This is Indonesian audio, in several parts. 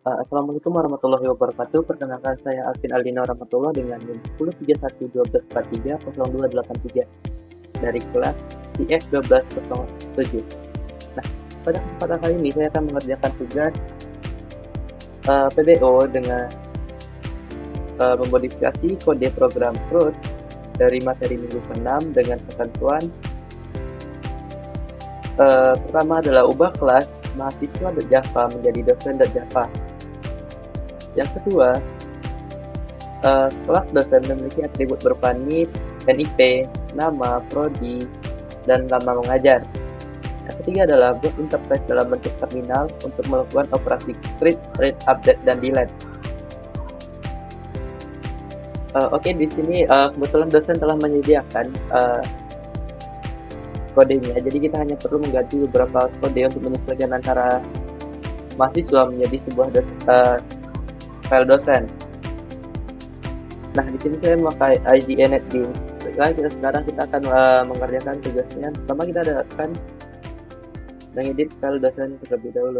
Assalamualaikum warahmatullahi wabarakatuh. Perkenalkan saya Alvin Aldino Rahmatullah dengan NIM 103112430283 dari kelas IF 1207. Nah, pada kesempatan kali ini saya akan mengerjakan tugas PBO dengan memodifikasi kode program root dari materi minggu ke-6 dengan ketentuan pertama adalah ubah kelas mahasiswa.java menjadi dosen.java. Yang kedua, kelas dosen memiliki atribut berupa NIP, NIP, nama, prodi, dan lama mengajar. Yang ketiga adalah buat interface dalam bentuk terminal untuk melakukan operasi create, read, update, dan delete. Oke, di sini kebetulan dosen telah menyediakan kodenya, jadi kita hanya perlu mengganti beberapa kode untuk menyesuaikan antara mahasiswa menjadi sebuah file dosen. Nah, di sini saya memakai IDE NetBeans. Baiklah, sekarang kita akan mengerjakan tugasnya. Pertama kita akan mengedit file dosen terlebih dahulu.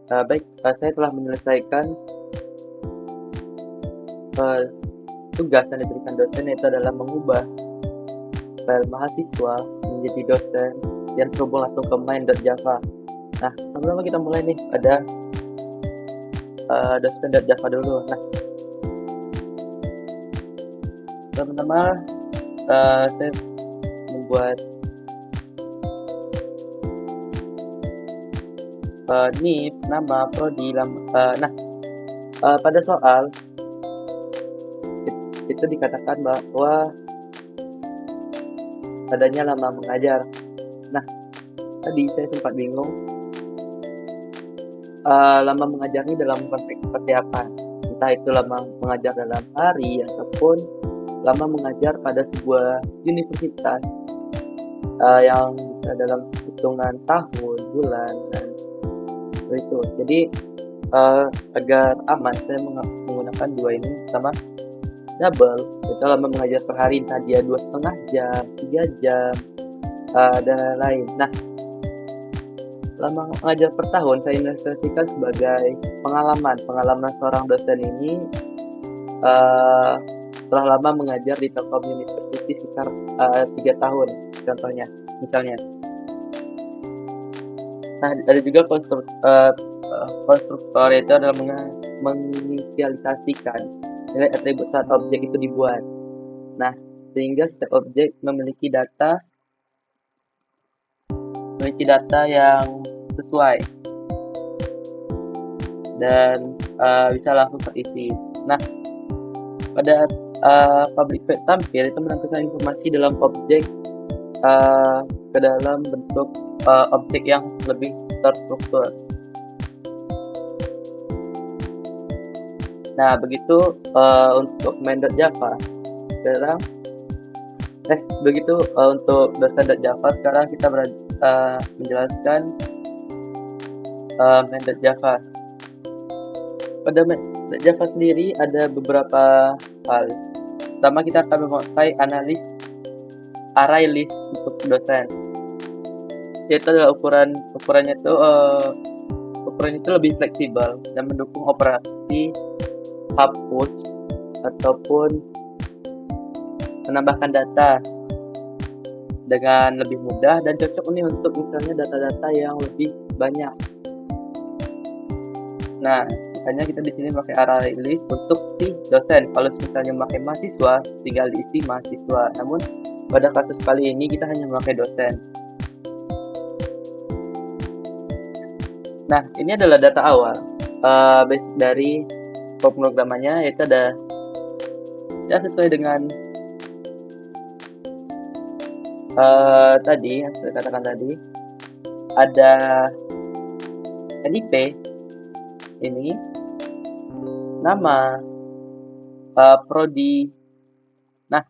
Baik, saya telah menyelesaikan uh, tugas yang diberikan dosen, yaitu adalah mengubah file mahasiswa menjadi dosen yang terhubung langsung ke main.java. Nah, pertama kita mulai nih, ada dosen.java dulu. Nah, pertama saya membuat NIP, nama, prodi, pada soal itu dikatakan bahwa adanya lama mengajar. Nah, tadi saya sempat bingung, lama mengajar ini dalam konteks seperti apa? Entah itu lama mengajar dalam hari ataupun lama mengajar pada sebuah universitas yang bisa dalam hitungan tahun, bulan, dan itu. Jadi agar aman, saya menggunakan dua ini. Pertama, double, itu lama mengajar per hari, entah dia 2,5 jam, 3 jam, dan lain-lain. Nah, lama mengajar per tahun saya ilustrasikan sebagai pengalaman seorang dosen ini setelah lama mengajar di Telkom University sekitar 3 tahun, contohnya, misalnya. Nah, ada juga konstruktor, itu adalah menginisialisasikan nilai atribut saat objek itu dibuat. Nah, sehingga setiap objek memiliki data yang sesuai dan bisa langsung terisi. Nah, pada public void tampil itu menampilkan informasi dalam objek ke dalam bentuk objek yang lebih terstruktur. Nah, begitu untuk main.java. Sekarang begitu untuk dosen.java. Sekarang kita menjelaskan main.java. Pada main.java sendiri ada beberapa hal. Pertama, kita akan memakai analis array list untuk dosen. Yaitu adalah ukurannya itu lebih fleksibel dan mendukung operasi hapus ataupun menambahkan data dengan lebih mudah dan cocok nih untuk misalnya data-data yang lebih banyak. Nah, makanya kita di sini pakai array list untuk si dosen. Kalau misalnya memakai mahasiswa, tinggal diisi mahasiswa. Namun pada kasus kali ini kita hanya memakai dosen. Nah, ini adalah data awal basic dari pemrogramannya, yaitu ada ya sesuai dengan tadi yang saya katakan tadi, ada NIP ini, nama, prodi. Nah,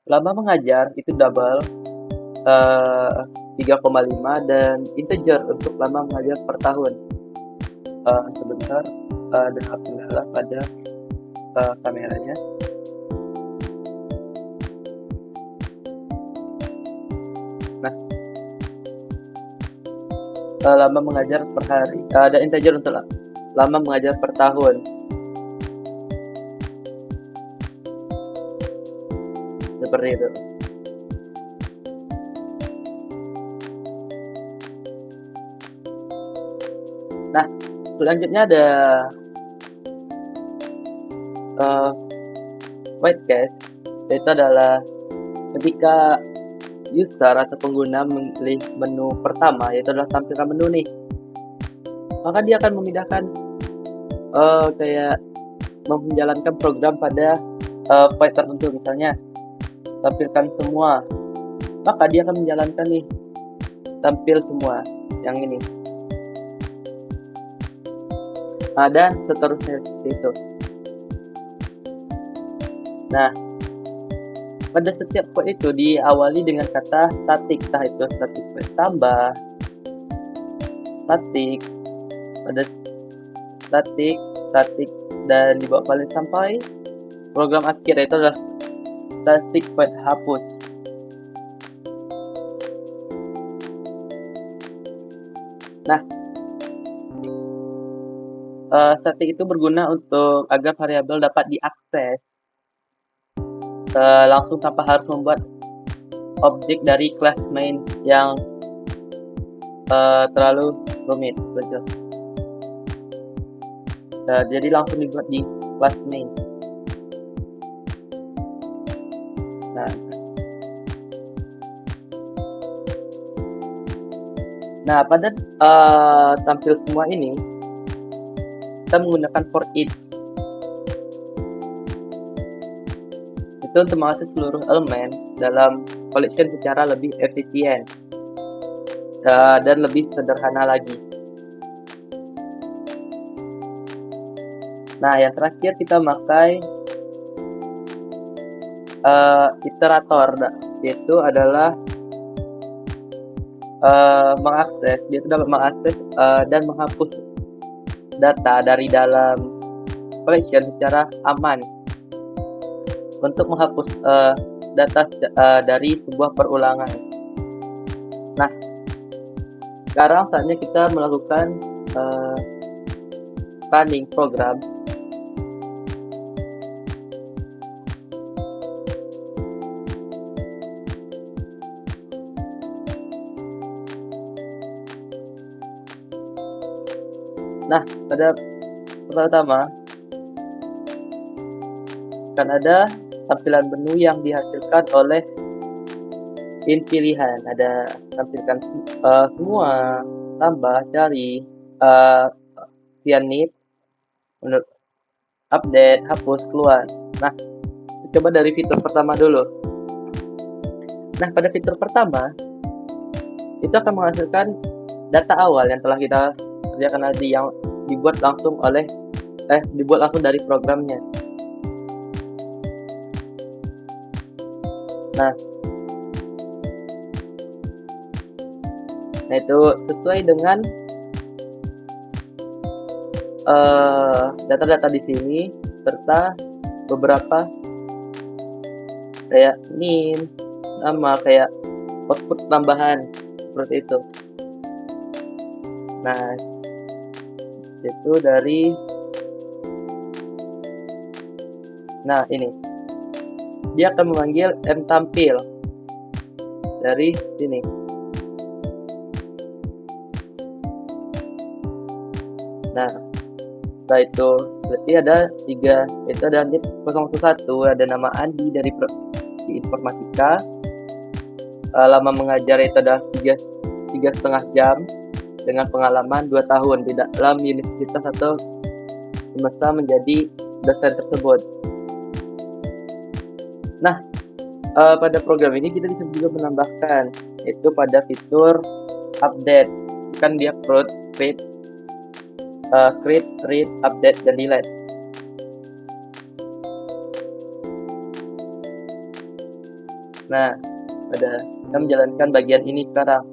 lama mengajar itu double 3,5 dan integer untuk lama mengajar per tahun. Sebentar, dan alhamdulillah pada kameranya. Nah, lama mengajar per hari, ada integer untuk lama mengajar per tahun. Seperti itu. Nah, selanjutnya ada white case, yaitu adalah ketika user atau pengguna memilih menu pertama, yaitu adalah tampilkan menu nih, maka dia akan memindahkan kayak menjalankan program pada file tertentu, misalnya tampilkan semua, maka dia akan menjalankan nih tampil semua yang ini. Dan seterusnya seperti itu. Nah, pada setiap code itu diawali dengan kata static, entah itu static void tambah, static, pada static, dan dibawa paling sampai program akhir, yaitu adalah static void hapus. Nah, Static itu berguna untuk agar variabel dapat diakses langsung tanpa harus membuat objek dari kelas main yang terlalu rumit, betul. Jadi langsung dibuat di kelas main. Nah, pada tampil semua ini kita menggunakan for each. Itu untuk mengakses seluruh elemen dalam collection secara lebih efisien dan lebih sederhana lagi. Nah, yang terakhir kita pakai iterator, yaitu adalah mengakses. Dia dapat mengakses dan menghapus data dari dalam collection secara aman untuk menghapus data dari sebuah perulangan. Nah, sekarang saatnya kita melakukan running program. Nah, pada pertama akan ada tampilan menu yang dihasilkan oleh in pilihan. Ada tampilkan semua, tambah, cari, need, menurut update, hapus, keluar. Nah, coba dari fitur pertama dulu. Nah, pada fitur pertama itu akan menghasilkan data awal yang telah kita kerjakan tadi, yang dibuat langsung dari programnya. Nah, itu sesuai dengan data-data di sini serta beberapa kayak name, nama, kayak output tambahan seperti itu. Nah, itu dari ini dia akan memanggil mtampil dari sini. Nah, setelah itu berarti ada 3, itu ada NIP 011, ada nama Andi dari informatika, lama mengajar itu ada 3,5 jam dengan pengalaman 2 tahun di dalam universitas atau semesta menjadi dosen tersebut. Nah, pada program ini kita bisa juga menambahkan itu pada fitur update. Kan dia create, read, update, dan delete. Nah, kita menjalankan bagian ini sekarang.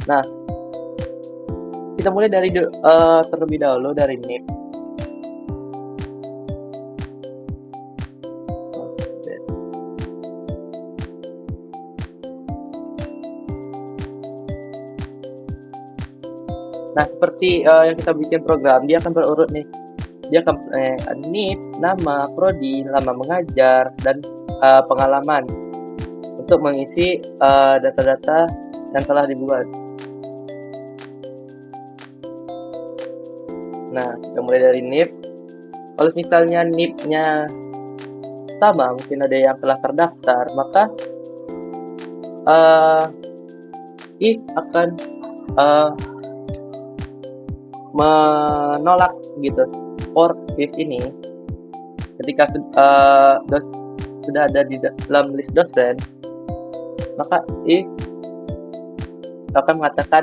Nah, kita mulai dari terlebih dahulu dari NIP. Nah, seperti yang kita bikin program, dia akan berurut nih. Dia akan NIP, nama, prodi, lama mengajar, dan pengalaman untuk mengisi data-data yang telah dibuat. Nah, kita mulai dari NIP. Kalau misalnya NIP-nya sama, mungkin ada yang telah terdaftar, maka if akan menolak gitu for if ini ketika sudah ada di dalam list dosen, maka if akan mengatakan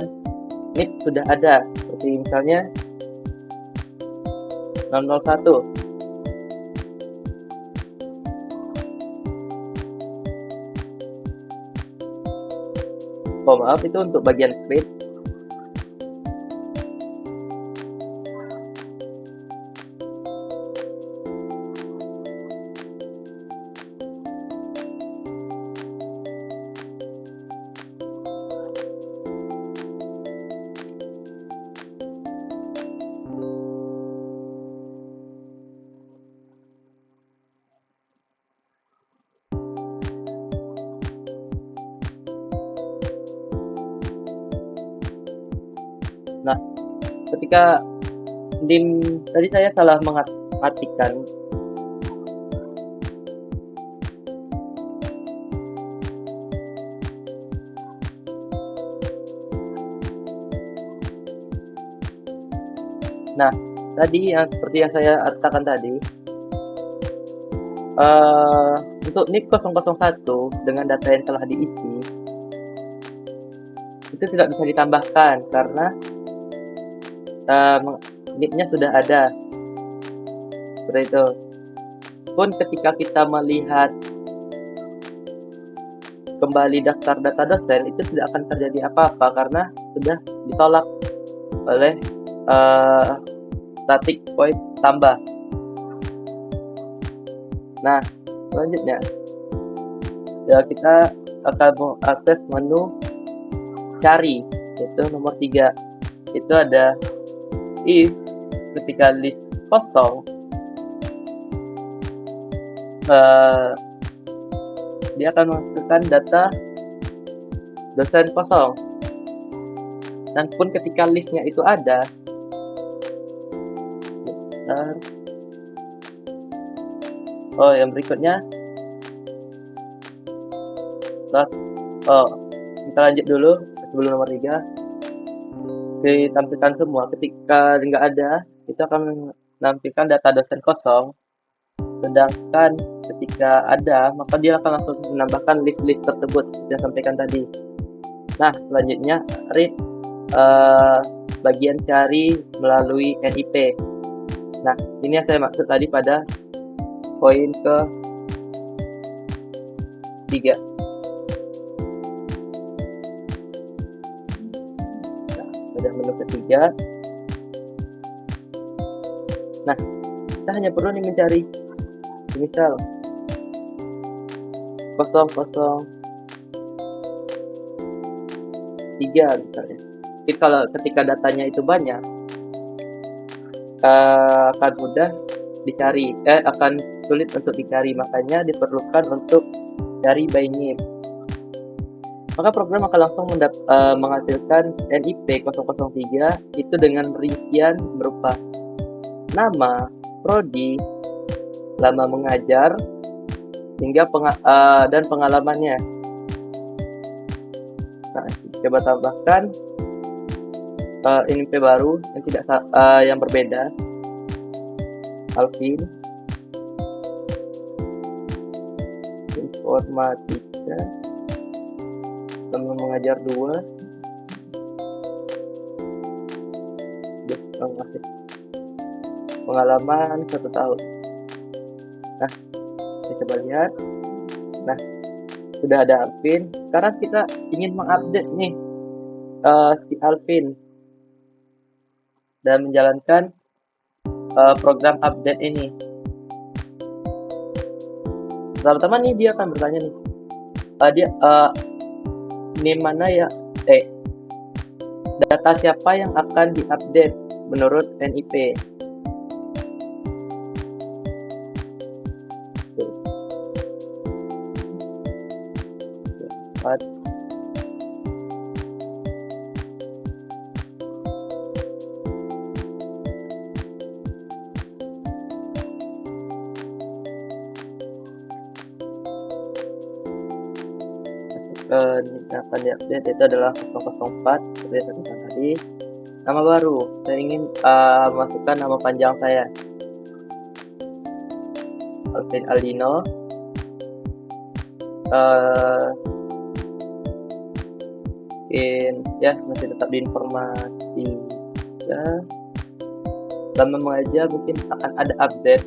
NIP sudah ada, seperti misalnya 001. Oh, maaf, itu untuk bagian script. Nah, ketika dim tadi saya salah mengartikan. Nah, tadi yang seperti yang saya katakan tadi, untuk NIP 001 dengan data yang telah diisi itu tidak bisa ditambahkan karena NIP-nya sudah ada. Seperti itu. Pun ketika kita melihat kembali daftar data dosen, itu tidak akan terjadi apa-apa karena sudah ditolak oleh static void tambah. Nah, selanjutnya ya kita akan mengakses menu cari, yaitu nomor 3. Itu ada if ketika list kosong, dia akan masukkan data dosen kosong. Dan pun ketika listnya itu ada, yang berikutnya, kita lanjut dulu sebelum nomor 3. Ditampilkan semua. Ketika nggak ada, itu akan menampilkan data dosen kosong. Sedangkan ketika ada, maka dia akan langsung menambahkan list-list tersebut seperti yang sampaikan tadi. Nah, selanjutnya read bagian cari melalui NIP. Nah, ini yang saya maksud tadi pada poin ke 3. Nah, pada menu ketiga. Nah, kita hanya perlu nih mencari misal 003 misalnya. Jadi kalau ketika datanya itu banyak, akan mudah dicari, akan sulit untuk dicari, makanya diperlukan untuk cari by name. Maka program akan langsung menghasilkan NIP 003 itu dengan rincian berupa nama, prodi, lama mengajar, hingga dan pengalamannya. Nah, coba tambahkan NIP baru yang tidak yang berbeda. Alvin, informatika, lama mengajar 2, pengalaman 1 tahun. Nah, kita coba lihat. Nah, sudah ada Alvin. Sekarang kita ingin mengupdate nih si Alvin dan menjalankan program update ini. Pertama nih dia akan bertanya nih, name mana ya? Data siapa yang akan diupdate menurut NIP? Yang akan diupdate itu adalah 004 seperti yang saya tadi. Nama baru, saya ingin masukkan nama panjang saya, Alvin Aldino. Ya masih tetap di informasi ya. Lama mengajar mungkin akan ada update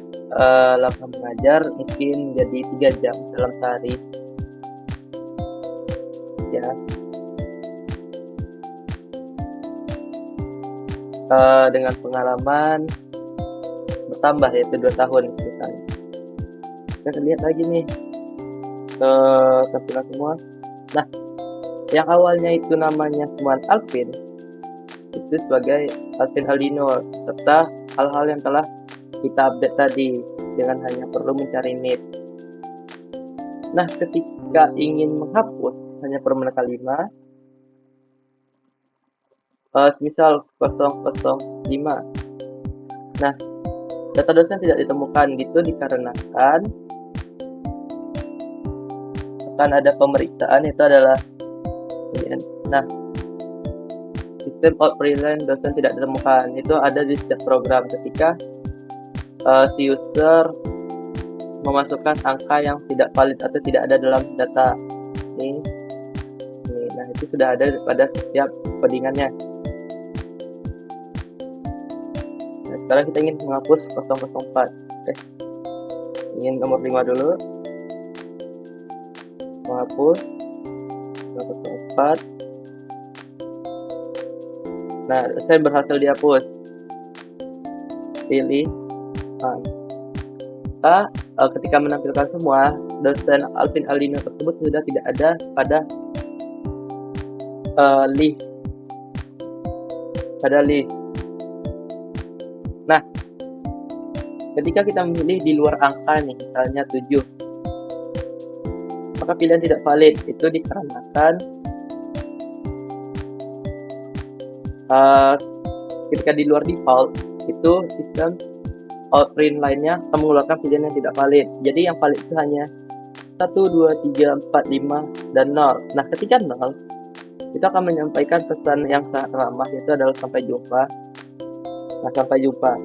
lama mengajar mungkin jadi 3 jam dalam sehari ya. Dengan pengalaman bertambah yaitu 2 tahun misalnya. Kita lihat lagi nih ke tampilan semua. Nah, yang awalnya itu namanya cuma Alvin itu sebagai Alvin Aldino serta hal-hal yang telah kita update tadi dengan hanya perlu mencari NIP. Nah, ketika ingin menghapus hanya perlu menekan 5. Misal 005. Nah, data dosen tidak ditemukan gitu dikarenakan akan ada pemeriksaan, itu adalah nah, sistem outline dosen tidak ditemukan itu ada di setiap program ketika si user memasukkan angka yang tidak valid atau tidak ada dalam data ini. Nah, itu sudah ada pada setiap codingannya. Nah, sekarang kita ingin menghapus 004. Ingin nomor 5 dulu, menghapus 004. Nah, saya berhasil dihapus. Pilih ketika menampilkan semua, dosen Alvin Aldino tersebut sudah tidak ada pada list. Nah, ketika kita memilih di luar angka nih, misalnya 7, maka pilihan tidak valid. Itu dikarenakan ketika di luar default, itu sistem outprint lainnya akan mengeluarkan pilihan yang tidak valid. Jadi yang valid itu hanya 1, 2, 3, 4, 5, dan 0. Nah, ketika 0, itu akan menyampaikan pesan yang sangat ramah, yaitu adalah sampai jumpa. Nah, sampai jumpa.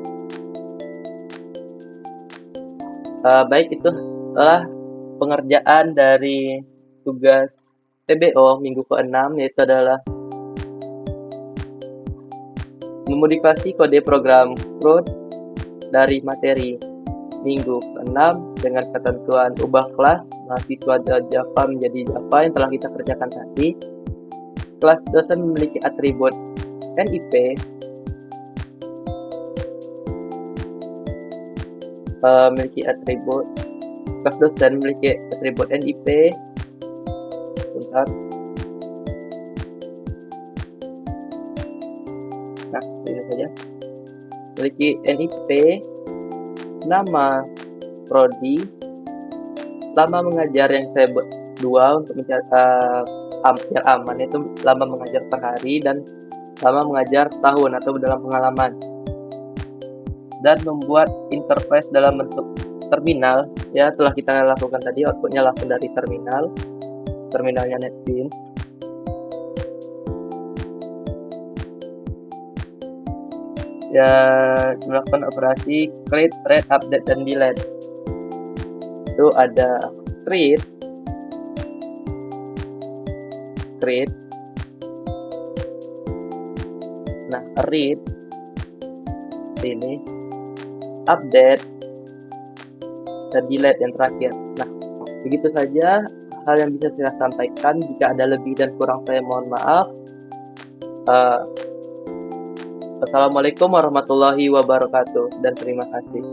Baik, itu adalah pengerjaan dari tugas PBO minggu ke-6, yaitu adalah memodifikasi kode program Crude dari materi minggu ke-6 dengan ketentuan ubah kelas mahasiswa Java menjadi Java yang telah kita kerjakan tadi. Kelas dosen memiliki atribut NIP, kelas dosen memiliki atribut NIP. Bentar. Nah, ini saja. Memiliki NIP, nama prodi, lama mengajar yang saya buat 2 untuk mencari biar aman, itu lama mengajar per hari dan lama mengajar tahun atau dalam pengalaman, dan membuat interface dalam bentuk terminal. Ya, telah kita lakukan tadi, outputnya langsung dari terminalnya NetBeans. Ya, melakukan operasi create, read, update, dan delete. Itu ada create, nah read ini, update, dan delete yang terakhir. Nah, begitu saja hal yang bisa saya sampaikan. Jika ada lebih dan kurang, saya mohon maaf. Assalamualaikum warahmatullahi wabarakatuh, dan terima kasih.